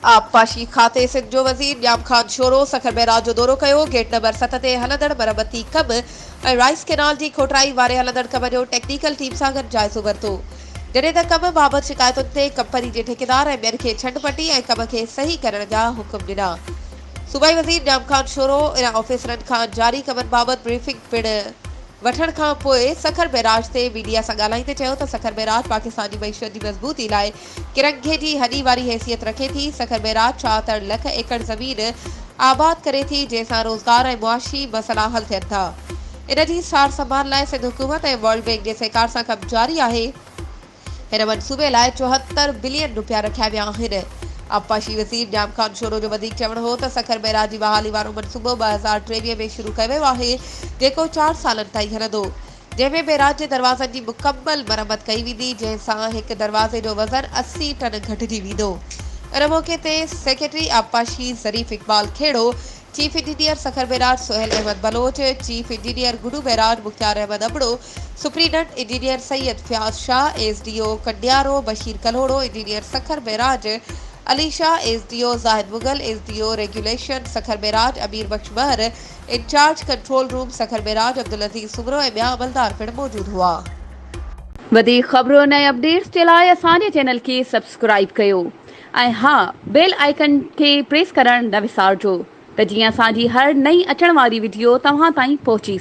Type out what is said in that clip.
आबपाशी खाते सिंध जो वज़ीर न्याम खान शोरो सखर बैराज जो दौरो कयो। गेट नंबर 7 ते हलंदड़ मरम्मती कम ऐं राइस कैनाल जी खोटराई वारे हलंदड़ कम जो टेक्निकल टीम सां गॾु जाइज़ो वरितो। जॾहिं त कम बाबति शिकायतुनि ते कंपनी जे ठेकेदार ऐं ॿियनि खे छंड पटी ऐं कम खे सही करण जा हुकुम ॾिना। सूबाई वज़ीर न्याम खान शोरो इन ऑफिसरनि खां जारी कमनि बाबति ब्रीफिंग पिणु वठण खां पोइ सखर बैराज ते मीडिया सां ॻाल्हाईंदे चयो त सखर बैराज पाकिस्तान जी मईशत जी मज़बूती लाइ किरंगे जी हॾी वारी हैसियत रखे थी। सखर बैराज 76 लख एकड़ ज़मीन आबाद करे थी, जंहिंसां रोज़गार ऐं मुआशी मसइला हल थियनि था। इन जी सार संभाल लाइ सिंध हुकूमत ऐं वर्ल्ड बैंक जे सहकार सां कमु जारी आहे। हिन मंसूबे लाइ 74 बिलियन रुपया रखिया विया आहिनि। आबपाशी वज़ीर न्याम खान शोरो जो वधीक चवणु हो त सखर बैराज जी बहाली वारो मनसूबो 2023 में शुरू कयो वियो आहे, जेको 4 सालनि ताईं हलंदो, जंहिंमें बैराज जे दरवाज़नि जी मुकमल मरम्मत कई वेंदी, जंहिंसां हिकु दरवाज़े जो वज़न 80 टन घटिजी वेंदो। इन मौक़े ते सेक्रेटरी आबपाशी Zarif Iqbal Khero, chief engineer Sukkur barrage Sohail Ahmed Baloch, chief engineer Guddu barrage Mukhtar Ahmed Abro, superintendent engineer Syed Fayaz Shah, SDO Kanyaro Bashir Kalhoro, engineer Sukkur barrage Ali Shah, SDO Zahid Mughal, SDO regulation Sukkur barrage Amir Bakhsh Mahar, incharge control room Sukkur barrage Abdul Aziz Soomro ऐं ॿिया अमलदार पिणु मौजूद हुआ। वधीक ख़बरुनि ऐं अपडेट्स जे लाइ असांजे चैनल खे सब्सक्राइब कयो ऐं हा बेल आइकन खे प्रेस करणु न विसारिजो त जीअं असांजी हर नई अचण वारी वीडियो तव्हां ताईं पहुची